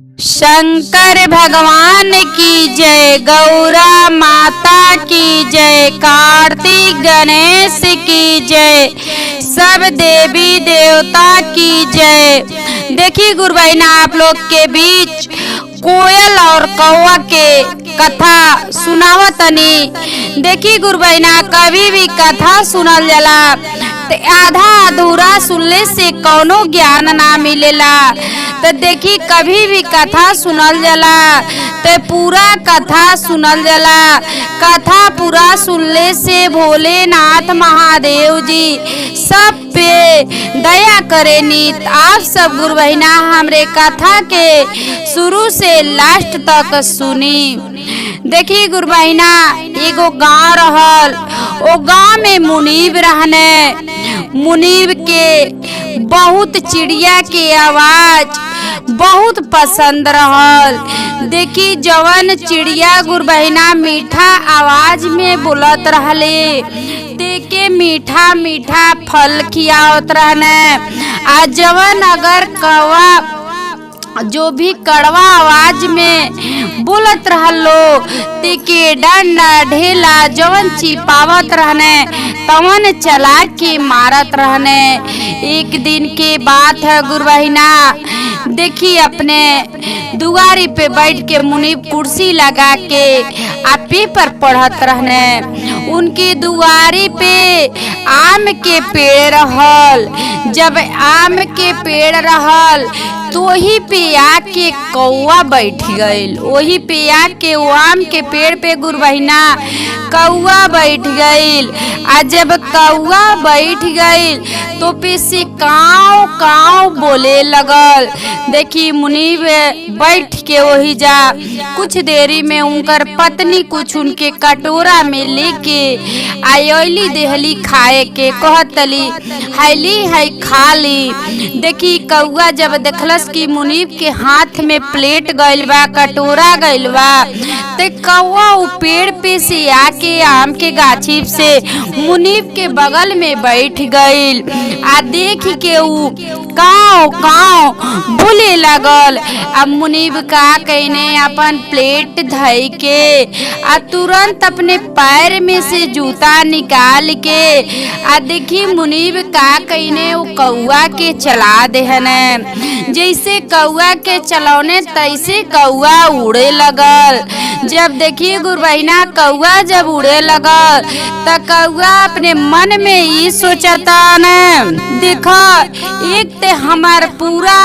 शंकर भगवान की जय, गौरा माता की जय, कार्तिक गणेश की जय, सब देवी देवता की जय। देखिए गुरु बहना, आप लोग के बीच कोयल और कौवा के कथा सुनावतनी। देखिए गुरु बहना, कभी भी कथा सुनल जाला तो आधा अधूरा सुनले से कौनो ज्ञान ना मिलेला। तो देखी, कभी भी कथा सुनल जाला तो पूरा कथा सुनल जाला। कथा पूरा सुनले से भोलेनाथ महादेव जी सब पे दया करेनी। आप सब गुरु बहिना हमरे कथा के शुरू से लास्ट तक सुनी। देखी गुरु बहिना, एगो गांव रहल। ओ गांव में मुनीब रहने। मुनीब के बहुत चिड़िया के आवाज बहुत पसंद रहल। देखी, जवन चिड़िया गुरु बहिना मीठा आवाज में बोलत रहले, देखे मीठा मीठा फल खियावत रहने। आ जवन अगर कौवा जो भी कड़वा आवाज में बोलत रहलो, तेके डंडा ढेला जवन चिपावत रहने तवन चला के मारत रहने। एक दिन के बात है गुरु बहिना। देखी, अपने दुआरी पे बैठ के मुनीब कुर्सी लगा के आ पेपर पढ़त रहने। उनकी दुआरी पे आम के पेड़ रहल। जब आम के पेड़ रहल तो वही पे आके कौवा बैठ गईल। वही पे आके वो आम के पेड़ पे गुरु बहिना कौवा बैठ गईल। आ जब कौवा बैठ गईल तो पे से काव काव बोले लगल। देखी, मुनीब बैठ के वही जा कुछ देरी में उनकर पत्नी कुछ उनके कटोरा में लेके आयोली देहली खाए के, कहतली हैली है खा ली। देखी, कौवा जब देखलस कि मुनीब के हाथ में प्लेट गइल बा, कटोरा गइल बा, ते कौवा उ पेड़ पे से आके आम के गाछी से मुनीब के बगल में बैठ गइल। आ देख के उ काव काव बोले लगल। अब मुनीब का कहने अपन प्लेट धई के आ तुरंत अपने पैर में से जूता निकाल के आ देखी मुनीब का कहने वो कौवा के चला देहने। जैसे कौवा के चलौने तैसे कौवा उड़े लगल। जब देखिए गुरु बहिना, कौवा जब उड़े लगल त कौवा अपने मन में ये सोचता न, देखो एक ते हमार पूरा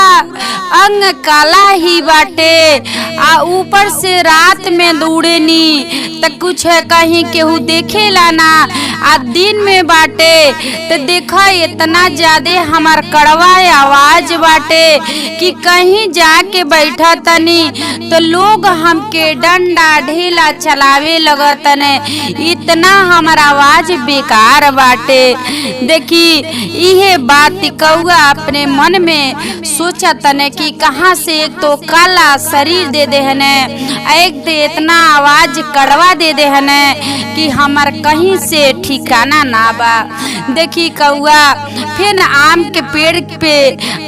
अंग काला ही बाटे आ ऊपर से रात में दौड़ेनी त कुछ है कहीं केहू देखेला ना। आ दिन में बाटे तो देखो इतना ज्यादा हमार कड़वा आवाज बाटे कि कहीं जाके बैठा तनी तो लोग हमके डंडा ढेला चलावे लगतने। इतना हमार आवाज बेकार बाटे। देखी, इहे बात कौवा अपने मन में सोचा तने कि कहाँ से एक तो काला शरीर दे देहने, एक तो इतना आवाज कड़वा दे देहने कि हमार कहीं से ठिकाना ना बा। देखी, कौवा फिर आम के पेड़ पे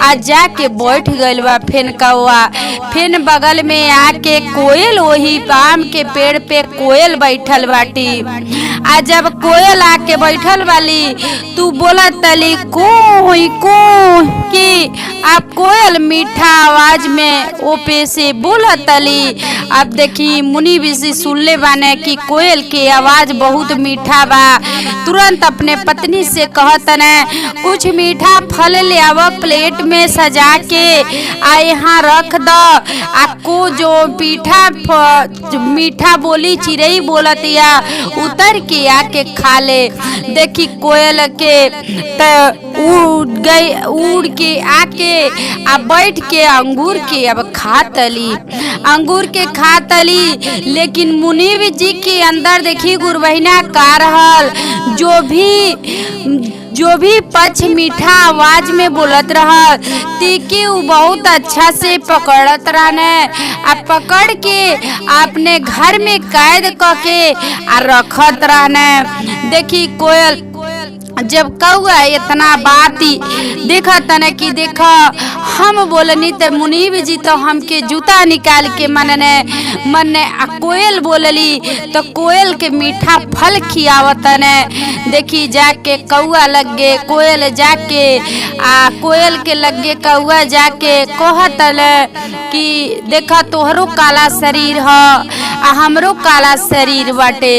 आ जाके बैठ गइल बा। फिर कौवा फिर बगल में आके कोयल, वही आम के पेड़ पे कोयल बैठल बाटी। आ जब कोयल आके बैठल वाली तू बोलत तली कोई कि आप कोयल मीठा आवाज में ओ पे से बोलत तली। अब देखी, मुनीब से सुनले बाने कि कोयल के आवाज बहुत मीठा बा। तुरंत अपने पत्नी से कहत ने कुछ मीठा फल ले आव, प्लेट में सजा के आ यहाँ रख दो। आपको जो मीठा बोली चिड़ई बोलत या उतर के आके खा ले। देखी, कोयल के उड़ के आके आ बैठ के अंगूर के अब खातली, अंगूर के खातली। लेकिन मुनीब जी के अंदर देखी गुरु बहिना का रहल, जो भी पक्ष मीठा आवाज में बोलत रहल तीकी उ बहुत अच्छा से पकड़त रहने। आ पकड़ के अपने घर में कैद करके आ रखत रहने। देखी, कोयल जब कौआ इतना बात देखा तने कि देखा हम बोलनी तो मुनीब जी तो हमके जूता निकाल के मने आ कोयल बोलली तो कोयल के मीठा फल खियावत ने। देखी जाके कौआ लगे कोयल जाके आ कोयल के लगे कौआ जाके कहत कि देखा तोहरो काला शरीर ह आ हमरो काला शरीर बाटे,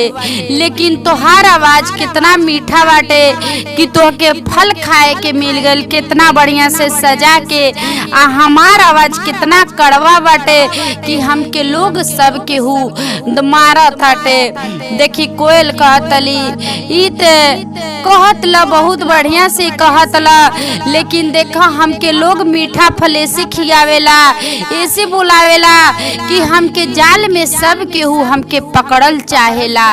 लेकिन तोहार आवाज कितना मीठा बाटे कि तोहके फल खाए के मिल गल कितना बढ़िया से सजा के, आ हमार आवाज कितना कड़वा बाटे कि हमके लोग सब केहू मारत हटे। देखी कोयल कहतली ई कहत ला बहुत बढ़िया से कहत ला, लेकिन देखा हमके लोग मीठा फल ऐसे खियावेला ऐसे बुलावेला कि हमके जाल में सब केहू हमके पकड़ल चाहेला,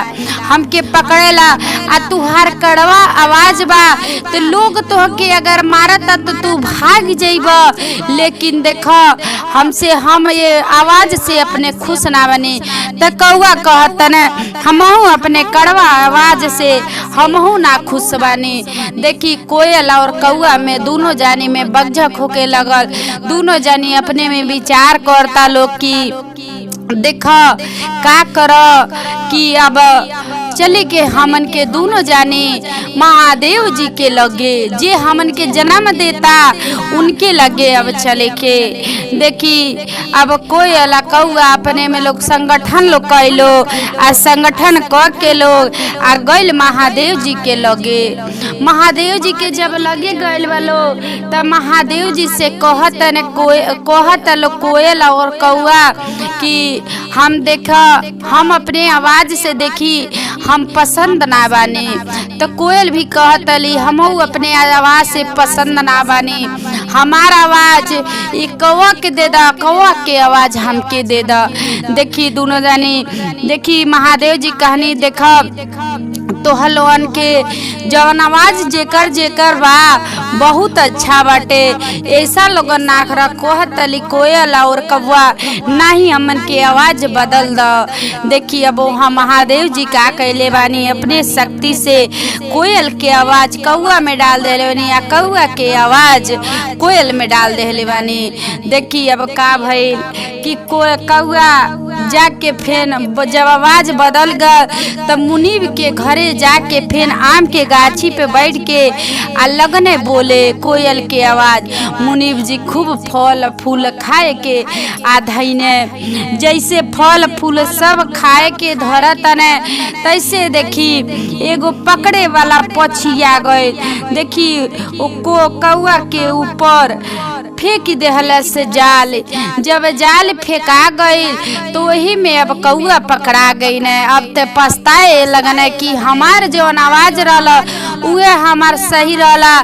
हमके पकड़ेला। आ तुहार कड़वा आवाज बा तो लोग तोहके अगर मारता तो तू भाग जाइब, लेकिन देखा हमसे हम ये आवाज से अपने खुश ना बनी। तो कौआ कहतन हमहू अपने कड़वा आवाज से हमहू ना खुश बानी। देखी कोयल और कौआ में दोनों जानी में बकझक होके लगल, दोनों जानी अपने में विचार करता लोग की देखा का कर कि अब चले के हमन के दोनों जाने महादेव जी के लगे जे हमन के जन्म देता उनके लगे अब चले के। देखी अब कोयल कौआ अपने में लोग संगठन लोग कैलो आ संगठन क के लोग आ गइल महादेव जी के लगे। महादेव जी के जब लगे गइल वालो तब महादेव जी से कहत लो कोयल और कौआ कि हम देखा हम अपने आवाज से देखी हम पसंद ना बानी। तो कोयल भी कहतली हमहू अपने आवाज से पसंद ना बानी, हमार आवाज ये कौआ के दे दा, कौआ के आवाज हमके दे दा। देखी दोनों जानी देखी महादेव जी कहनी देखा तो हलवन के जवन आवाज जेकर जेकर बा बहुत अच्छा बाटे, ऐसा लोगन नाखरा कहतली कोयल और कौआ नहीं हमन के आवाज बदल द। देखी अब वहाँ महादेव जी का कैले बानी अपने शक्ति से कोयल के आवाज कौआ में डाल देले बानी या कौआ के आवाज कोयल में डाल देले बानी। देखी अब का भइल कि कौआ जाके फेन जब आवाज बदल गल तब मुनीब के घरे जाके फेन आम के गाछी पे बैठ के आ लगने बोले कोयल के आवाज। मुनीब जी खूब फल फूल खाए के आ धैने जैसे फल फूल सब खाए के धरतने तैसे देखी एगो पकड़े वाला पक्षी आ गए। देखी कौआ के ऊपर फेंक देहला से जाल, जब जाल फेंका गई तो वही में अब कौआ पकड़ा गई ने। अब ते पछताए लगने कि हमार जो आवाज रहला उहे हमार सही रहला,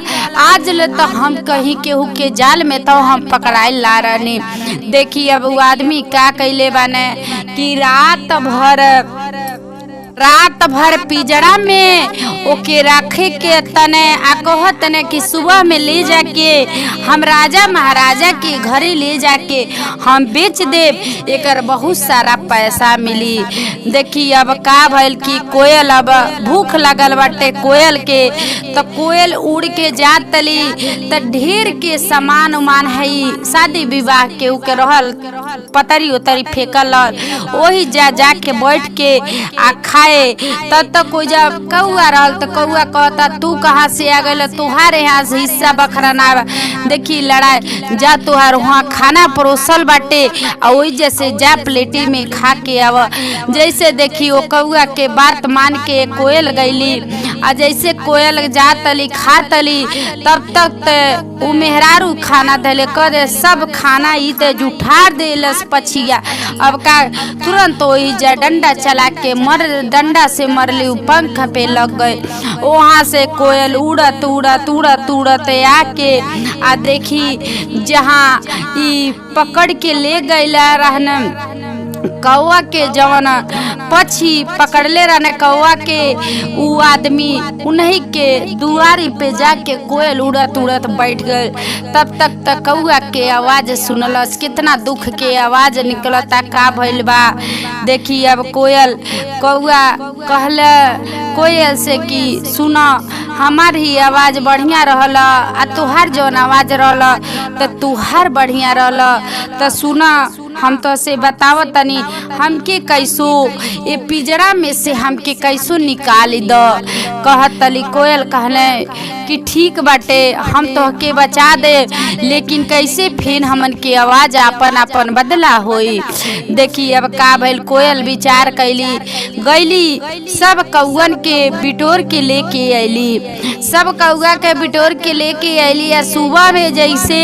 आज ले तो हम कहीं केहू के जाल में तो हम पकड़ाए ला रहनी। देखी अब वो आदमी का कैले बने कि रात भर पिजड़ा में ओके रखे के तने आ कहतने कि सुबह में ले जाके हम राजा महाराजा के घरे ले जाके हम बेच देव, एकर बहुत सारा पैसा मिली। देखी अब का भइल कि कोयल अब भूख लगल बाटे कोयल के, तो कोयल उड़ के जात तली तो ढेर के सामान उमान है शादी विवाह के उके रहल पतरी उतरी फेंकल वही जाके बैठ के आ तब तक कोई जब कौआ रहल तो कौआ कहता तू कहाँ से आ गए, तुहारे यहाँ से हिस्सा बखरा ना। देखी लड़ाई जा तुहार वहाँ खाना परोसल बाटे और वही जैसे जा प्लेटी में खा के आव। जैसे देखी वो कौआ के बात मान के कोयल गईली आ जैसे कोयल जातली खातली तब तक वो मेहरारू खाना धले कर सब खाना ई ते जुठार देलस पछिया। अब का तुरंत वही जा डंडा चला के डंडा से मरली पंख पे लग गए। वहाँ से कोयल उड़त उड़त उड़त उड़त आके आ देखी जहाँ ई पकड़ के ले गईला रहने कौआ के जवन पक्षी पकड़ले रहने कौआ के उ आदमी उन्हीं के दुआरी पे जाके कोयल उड़त उड़त बैठ गए। तब तक कौआ के आवाज सुनलस, कितना दुख के आवाज निकलता का भइल बा। देखी अब कोयल कौआ कहले कोयल से कि सुना हमार ही आवाज बढ़िया रहल आ तुहार जौन आवाज रहल तो तुहार बढ़िया रहल। तो सुना हम तो से बतावत तनी हमके कैसो ये पिजड़ा में से हमके कैसो निकाली द। कहत तली कोयल कहले कि ठीक बाटे हम तो के बचा दे, लेकिन कैसे फिर हमन के आवाज अपन अपन बदला होई। देखी अब का भइल, कोयल विचार कैली गईली सब कौवन के बिटोर के लेके अली। सब कौआ के बिटोर के लेके अली या सुबह में जैसे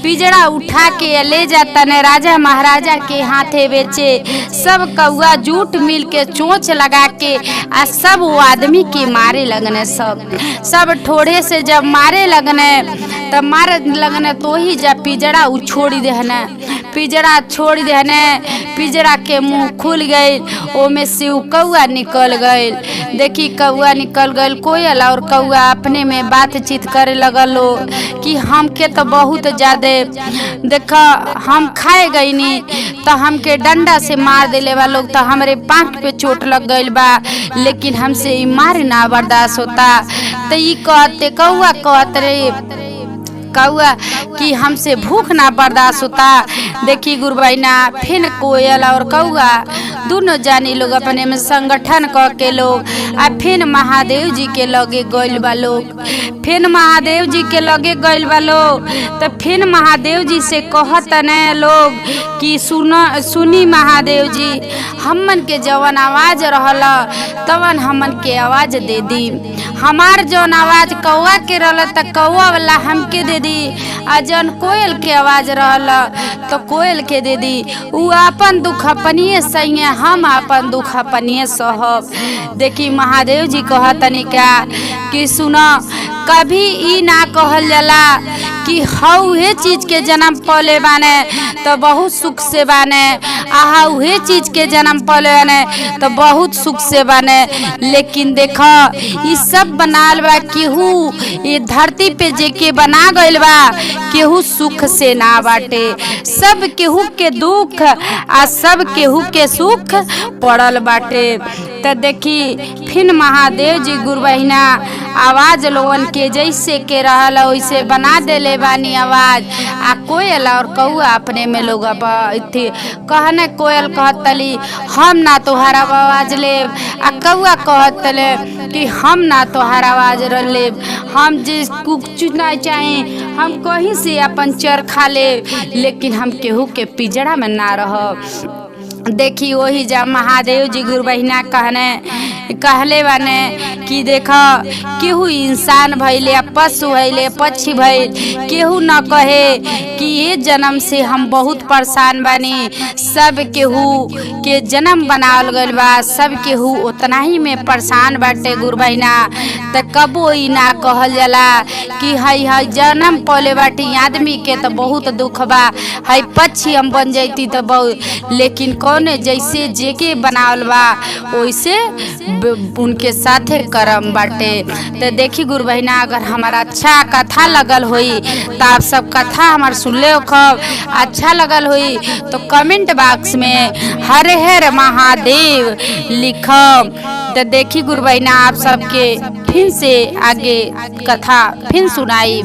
पिजड़ा उठा के ले जाता ने राजा महाराजा के हाथे बेचे। सब कौआ जूट मिल के चोंच लगा के आ सब वो आदमी के मारे लगने। सब ठोड़े से जब मारे लगने तब मारे लगने तो ही जब पिजड़ा छोड़ देहने, पिजड़ा छोड़ देहने, पिजड़ा के मुंह खुल गई, ओमे से कौआ निकल गई। देखी कौआ निकल गई, कोयल और कौआ अपने में बातचीत करे लगलो कि हमके तो बहुत ज्यादा देखा हम खाए गई नी तो हमके डंडा से मार देले बा लोग, तो हमरे पाँख पे चोट लग गई बा, लेकिन हमसे ई मार ना बर्दाश्त होता। तो ई कहते कौआ कहत रे कौआ कि हमसे भूख ना बर्दाश्त होता। देखी गुरुबैना फिर कोयल और कौआ दोनों जानी लोग अपने में संगठन क के लोग आ फिर महादेव जी के लगे गइल बा लोग। फिर महादेव जी के लगे गइल बा लोग तो फिर महादेव जी से कहत न लोग कि सुनी महादेव जी, हमन के जवन आवाज रहल तवन हमन के आवाज दे दी। हमार जौन आवाज कौआ के रहल त कौआ वाला हमके दे दी, आ जौन कोयल के आवाज रहल तो कोयल के दे दी। उ अपन दुख अपनिए सही, हम अपन दुख अपनिए सहब। देखी महादेव जी कहतनी क्या कि सुनो, कभी ई ना कहल जाला कि हउहे चीज के जन्म पले बाने तो बहुत सुख से बाने, आहा उहे चीज के जन्म पले बाने तो बहुत सुख से बाने। लेकिन देखो ई सब बनाल बा केहू ये धरती पे जेके बना गइल बा केहू सुख से ना बाटे। सब केहू के दुख आ सब केहू के सुख पड़ल बाटे। तो देखी फिर महादेव जी गुरुबहिना आवाज लोगन के जैसे के रहल वैसे बना देले बानी आवाज। आ कोयल और कौआ अपने में लोग कहने कोयल कहतली हम ना तोहार आवाज लेब, आ कौआ कहतले कि हम ना तोहार आवाज लेब, हम जिस कुछ ना चाहे हम कहीं से अपन चर खा ले, लेकिन हम केहू के पिजड़ा में ना रह। देखी वही जब महादेव जी गुरुबहिना कहले बाने कि देखो केहू इंसान भइले, पशु भइले, पक्षी भइल, केहू न कहे कि ये जन्म से हम बहुत परेशान बानी। सब केहू के जन्म बनावल गइल बा, सब केहू उतना ही में परेशान बाटे गुरुबहिना। तो कबो ई ना कहल जाला कि हई हई जन्म पले बाटी आदमी के तो बहुत दुख बा, हई पक्षी हम बन जाती तो बहुत, लेकिन कौने जैसे जेके बनावल बा वैसे उनके साथे करम बाटे। तो देखी गुरुबहिना अगर हमारा अच्छा कथा लगल होई तो आप सब कथा हमार सुनले खब, अच्छा लगल होई तो कमेंट बॉक्स में हर हर महादेव लिखब। तो देखी गुरुबहिना आप सबके फिर से आगे कथा फिर सुनाई।